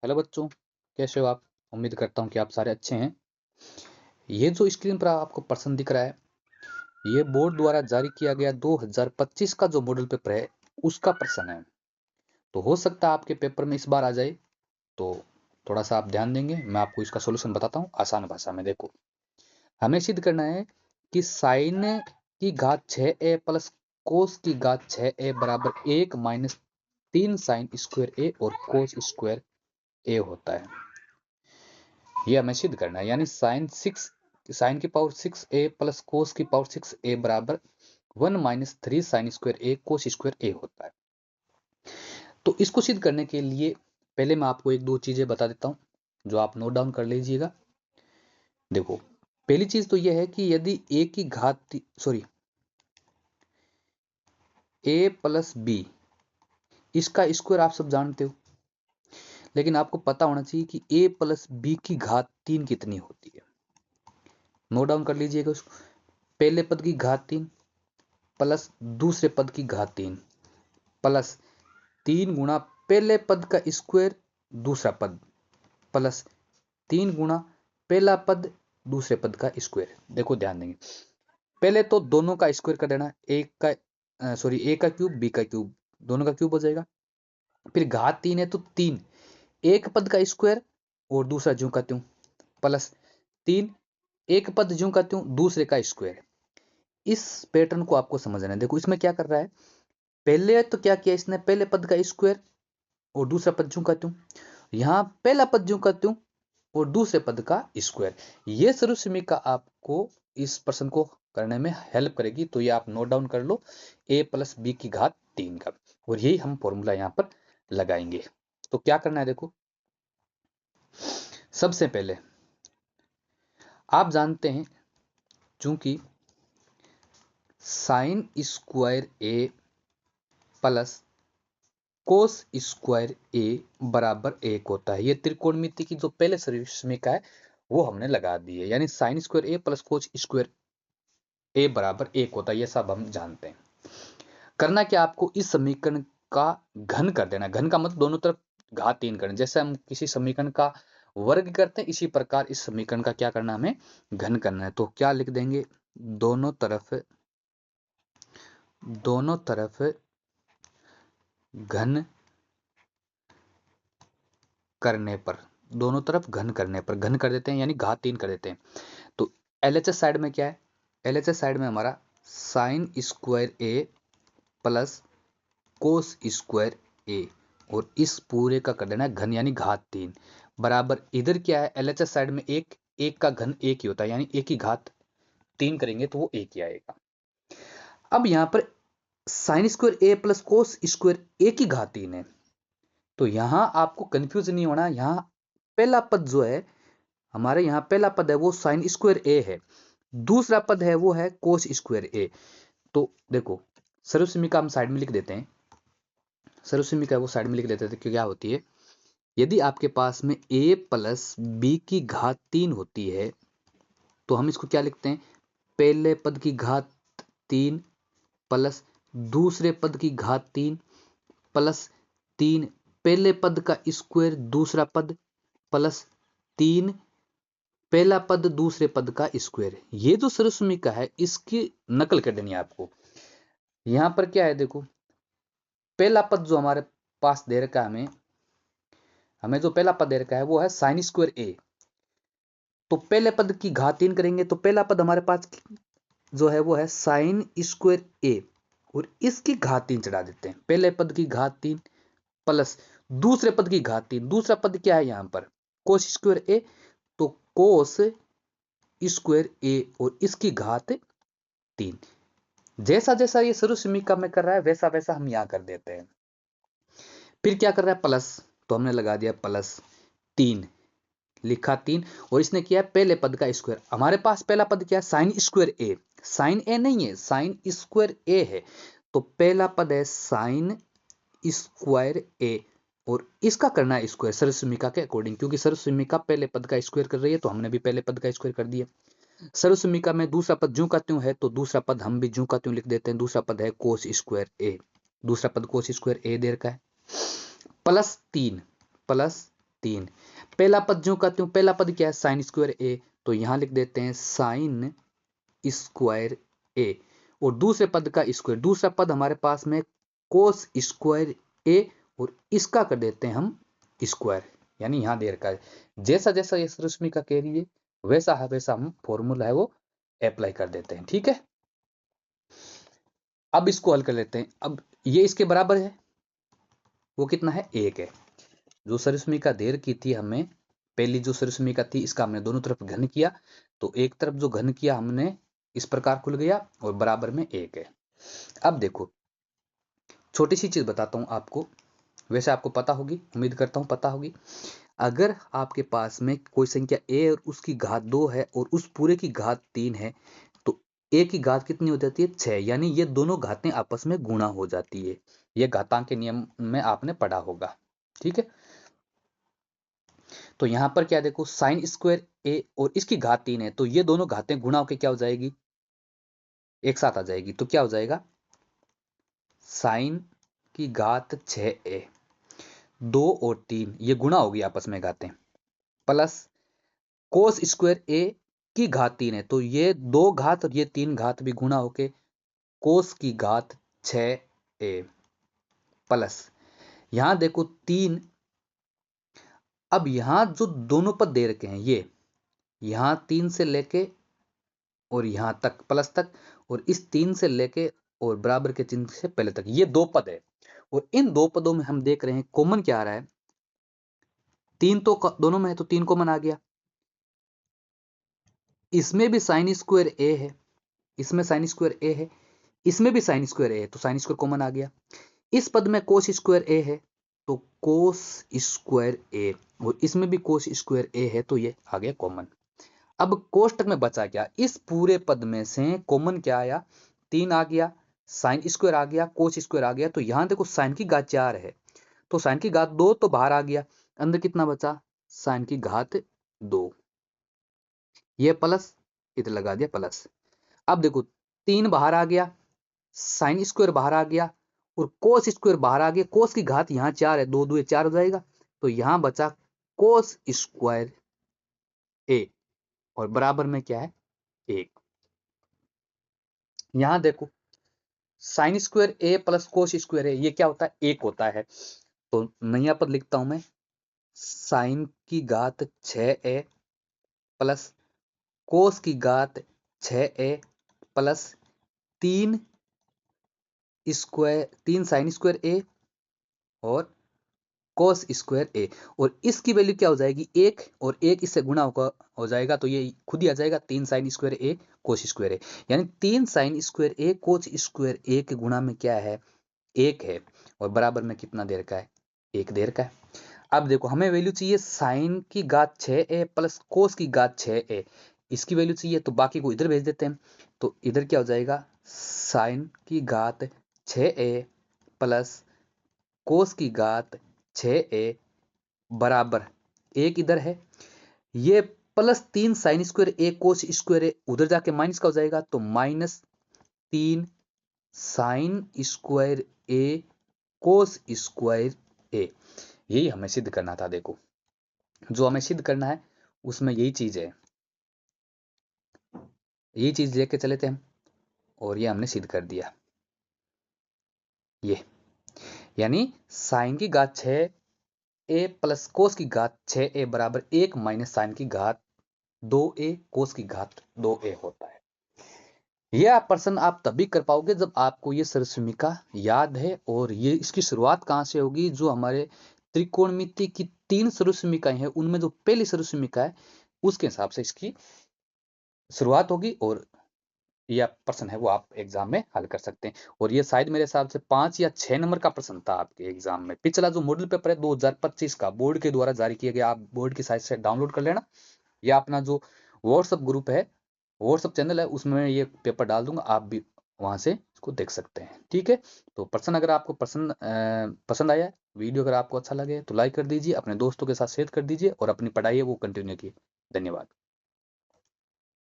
Hello बच्चों, कैसे हो आप? उम्मीद करता हूँ कि आप सारे अच्छे हैं। ये जो स्क्रीन पर आपको प्रश्न दिख रहा है, ये बोर्ड द्वारा जारी किया गया 2025 का जो मॉडल पेपर है उसका प्रश्न है। तो हो सकता है आपके पेपर में इस बार आ जाए, तो थोड़ा सा आप ध्यान देंगे। मैं आपको इसका सोल्यूशन बताता हूँ आसान भाषा में। देखो, हमें सिद्ध करना है कि साइन की घात 6a प्लस कोस की घात 6a बराबर 1 माइनस 3 साइन स्क्वायर ए और कोस स्क्वायर ए होता है। ये हमें सिद्ध करना है, यानी साइन की पावर 6a प्लस कोस की पावर 6a बराबर 1 माइनस 3 साइन स्क्वायर ए कोस स्क्वायर ए होता है। तो इसको सिद्ध करने के लिए पहले मैं आपको एक दो चीजें बता देता हूं, जो आप नोट डाउन कर लीजिएगा। देखो, पहली चीज तो यह है कि यदि a की घात a प्लस बी, इसका स्क्वायर आप सब जानते हो, लेकिन आपको पता होना चाहिए कि a प्लस बी की घात 3 कितनी होती है। नोट डाउन कर लीजिएगा उसको। पहले पद की घात 3 प्लस दूसरे पद की घात 3 प्लस 3 गुणा पहले पद का स्क्वायर दूसरा पद प्लस 3 गुणा पहला पद दूसरे पद का स्क्वायर। देखो ध्यान देंगे, पहले तो दोनों का स्क्वायर कर देना, ए का क्यूब बी का क्यूब, दोनों का क्यूब हो जाएगा। फिर घात 3 है तो 3 एक पद का स्क्वायर और दूसरा ज्यों का त्यों, प्लस 3 एक पद ज्यों का त्यों दूसरे का स्क्वायर। इस पैटर्न को आपको समझना है। देखो इसमें क्या कर रहा है, पहले तो क्या किया इसने, पहले पद का स्क्वायर और दूसरा पद ज्यों का त्यों, यहां पहला पद ज्यों का त्यों और दूसरे पद का स्क्वायर। ये सर्वसमीका आपको इस प्रश्न को करने में हेल्प करेगी, तो ये आप नोट डाउन कर लो, a प्लस बी की घात 3 का। और यही हम फॉर्मूला यहां पर लगाएंगे। तो क्या करना है, देखो सबसे पहले आप जानते हैं, चूंकि साइन स्क्वायर ए प्लस कोस स्क्वायर ए बराबर 1 होता है। ये त्रिकोणमिति की जो पहले समीकरण है वो हमने लगा दी है, यानी साइन स्क्वायर ए प्लस कोस स्क्वायर ए बराबर 1 होता है। ये सब हम जानते हैं। करना क्या, आपको इस समीकरण का घन कर देना। घन का मतलब दोनों तरफ घात 3 करना। जैसे हम किसी समीकरण का वर्ग करते हैं, इसी प्रकार इस समीकरण का क्या करना, हमें घन करना है। तो क्या लिख देंगे, दोनों तरफ घन करने पर, दोनों तरफ घन करने पर घन कर देते हैं, यानी घात 3 कर देते हैं। तो एलएचएस साइड में क्या है, एलएचएस साइड में हमारा sign square A plus cos square a, और इस पूरे का कर देना है घन, यानी घात 3 बराबर। इधर क्या है, एलएचएस साइड में एक एक का घन एक ही होता है, यानी एक की घात 3 करेंगे तो वो एक ही आएगा। अब यहां पर साइन स्क्वायर ए प्लस कोस स्क्वायर ए की घात 3 है, तो यहां आपको कंफ्यूज नहीं होना। यहां पहला पद जो है हमारे, यहां पहला पद है वो साइन स्क्वायर ए है, दूसरा पद है वो है कोस स्क्वायर ए। तो देखो, सर्वसमीका हम साइड में लिख देते हैं, सर्वसमीका वो साइड में लिख देते थे कि क्या होती है, यदि आपके पास में a प्लस बी की घात 3 होती है, तो हम इसको क्या लिखते हैं, पहले पद की घात 3 प्लस दूसरे पद की घात 3 प्लस 3 पहले पद का स्क्वायर दूसरा पद प्लस 3 पहला पद दूसरे पद का स्क्वायर। ये जो सर्वसमीका है इसकी नकल कर देनी है आपको। यहां पर क्या है, देखो पहला पद जो हमारे पास दे रखा है, हमें जो पहला पद दे रखा है वो है साइन स्क्वायर ए। तो पहले पद की घात 3 करेंगे तो पहला पद हमारे पास जो है वो है साइन स्क्वायर ए, और इसकी घात 3 चढ़ा देते हैं। पहले पद की घात 3 प्लस दूसरे पद की घात 3, दूसरा पद क्या है यहां पर, कोस स्क्वायर ए, तो कोस स्क्वायर ए और इसकी घात 3। जैसा जैसा ये शुरू समीकरण में कर रहा है वैसा वैसा हम यहां कर देते हैं। फिर क्या कर रहा है, प्लस, तो हमने लगा दिया प्लस 3, लिखा 3, और इसने किया पहले पद का स्क्वायर। हमारे पास पहला पद क्या है, साइन स्क्वायर ए, साइन ए नहीं है, साइन स्क्वायर ए है। तो पहला पद है साइन स्क्वायर ए, और इसका करना है स्क्वायर सर्वसमीका के अकॉर्डिंग, क्योंकि सर्वसमीका पहले पद का स्क्वायर कर रही है, तो हमने भी पहले पद का स्क्वायर कर दिया। सर्वसमीका में दूसरा पद ज्यों का त्यों है, तो दूसरा पद हम भी ज्यों का त्यों लिख देते हैं। दूसरा पद है कोस स्क्वायर ए, दूसरा पद कोस स्क्वायर ए दे रखा है, प्लस 3 प्लस 3। पहला पद जो कहते हूँ, पहला पद क्या है, साइन स्क्वायर ए, तो यहां लिख देते हैं साइन स्क्वायर ए, और दूसरे पद का स्क्वायर, दूसरा पद हमारे पास में कोस स्क्वायर ए, और इसका कर देते हैं हम स्क्वायर, यानी यहां दे रखा है। जैसा जैसा ये रश्मि का कह रही है वैसा है वैसा हम फॉर्मूला है वो अप्लाई कर देते हैं। ठीक है, अब इसको हल कर लेते हैं। अब ये इसके बराबर है, वो कितना है, 1 है। जो सरस्मिका देर की थी हमें, पहली जो सरस्मिका थी इसका हमने दोनों तरफ घन किया, तो एक तरफ जो घन किया हमने इस प्रकार खुल गया और बराबर में 1 है। अब देखो छोटी सी चीज बताता हूं आपको, वैसे आपको पता होगी, उम्मीद करता हूं पता होगी। अगर आपके पास में कोई संख्या a और उसकी घात 2 है और उस पूरे की घात 3 है, तो a की घात कितनी हो जाती है, 6, यानी ये दोनों घातें आपस में गुणा हो जाती है। ये घातांक के नियम में आपने पढ़ा होगा। ठीक है, तो यहां पर क्या देखो, साइन स्क्वायर ए और इसकी घात 3 है, तो ये दोनों घातें गुणा होकर क्या हो जाएगी, एक साथ आ जाएगी। तो क्या हो जाएगा, साइन की घात 6a, 2 और 3 ये गुणा होगी आपस में घातें, प्लस कोस स्क्वायर ए की घात 3 है, तो ये 2 घात और ये 3 घात भी गुणा होके कोस की घात 6a, प्लस यहां देखो 3। अब यहां जो दोनों पद दे रखे हैं, ये यहां 3 से लेके और यहां तक प्लस तक, और इस 3 से लेके और बराबर के चिन्ह से पहले तक, ये 2 पद है। और इन 2 पदों में हम देख रहे हैं कॉमन क्या आ रहा है, 3 तो दोनों में है, तो 3 कॉमन आ गया। इसमें भी साइन स्क्वायर ए है, इसमें साइन स्क्वायर ए है, इसमें भी साइन स्क्वायर ए है, तो साइन स्क्वायर कॉमन आ गया। इस पद में कोस स्क्वायर ए है, तो कोस स्क्वायर ए, और इसमें भी कोस स्क्वायर ए है, तो ये आ गया कॉमन। अब कोष्टक में बचा क्या, इस पूरे पद में से कॉमन क्या आया, 3 आ गया, साइन स्क्वायर आ गया, कोस स्क्वायर आ गया, तो यहां देखो साइन की घात 4 है, तो साइन की घात 2 तो बाहर आ गया, अंदर कितना बचा, साइन की घात 2, ये प्लस, इधर लगा दिया प्लस। अब देखो 3 बाहर आ गया, साइन स्क्वायर बाहर आ गया, और कोस स्क्वायर बाहर आ गया, कोस की घात यहां 4 है, 2 2 4 हो जाएगा, तो यहां बचा कोस स्क्वायर ए, और बराबर में क्या है, 1। यहां देखो साइन स्क्वायर ए प्लस कोस स्क्वायर ए, ये क्या होता है, 1 होता है। तो नया पद लिखता हूं मैं, साइन की घात 6a प्लस कोस की घात 6a plus 3 square, 3 sine square a और कोस स्क्वायर ए, और इसकी वैल्यू क्या हो जाएगी, 1, और 1 इससे गुणा हो जाएगा, तो ये खुद ही आ जाएगा 3 साइन स्क्वायर ए कोस स्क्वायर ए, यानी 3 साइन स्क्वायर ए कोस स्क्वायर ए के गुणा में क्या है, 1 है, और बराबर में कितना देर का है, 1 देर का है। अब देखो हमें वैल्यू चाहिए साइन की घात 6a प्लस कोस की घात 6a, इसकी वैल्यू चाहिए, तो बाकी को इधर भेज देते हैं, तो इधर क्या हो जाएगा, साइन की घात 6a प्लस कोस की घात 6a बराबर 1 इधर है, ये प्लस 3 साइन स्क्वायर ए कोस स्क्वायर ए उधर जाके माइनस का हो जाएगा, तो -3 साइन स्क्वायर ए कोस स्क्वायर ए, यही हमें सिद्ध करना था। देखो जो हमें सिद्ध करना है उसमें यही चीज है, यही चीज लेके चले थे हम, और ये हमने सिद्ध कर दिया। ये यानी साइन की घात 6a प्लस कोस की घात 6a बराबर 1 माइनस साइन की घात 2a कोस की घात 2a होता है। यह प्रश्न आप तभी कर पाओगे जब आपको ये सरसमीका याद है, और ये इसकी शुरुआत कहाँ से होगी, जो हमारे त्रिकोणमिति की 3 सरसमीकाएं हैं उनमें जो पहली सरसमीका है उसके हिसाब से इसकी शुरुआत होगी, और यह प्रश्न है वो आप एग्जाम में हल कर सकते हैं। और ये शायद मेरे हिसाब से 5 या 6 नंबर का प्रश्न था आपके एग्जाम में। पिछला जो मॉडल पेपर है 2025 का बोर्ड के द्वारा जारी किया गया, आप बोर्ड की साइट से डाउनलोड कर लेना, या अपना जो व्हाट्सअप ग्रुप है, व्हाट्सअप चैनल है, उसमें ये पेपर डाल दूंगा, आप भी वहां से इसको देख सकते हैं। ठीक है, तो प्रश्न अगर आपको पसंद आया, वीडियो अगर आपको अच्छा लगे तो लाइक कर दीजिए, अपने दोस्तों के साथ शेयर कर दीजिए, और अपनी पढ़ाई है वो कंटिन्यू कीजिए। धन्यवाद।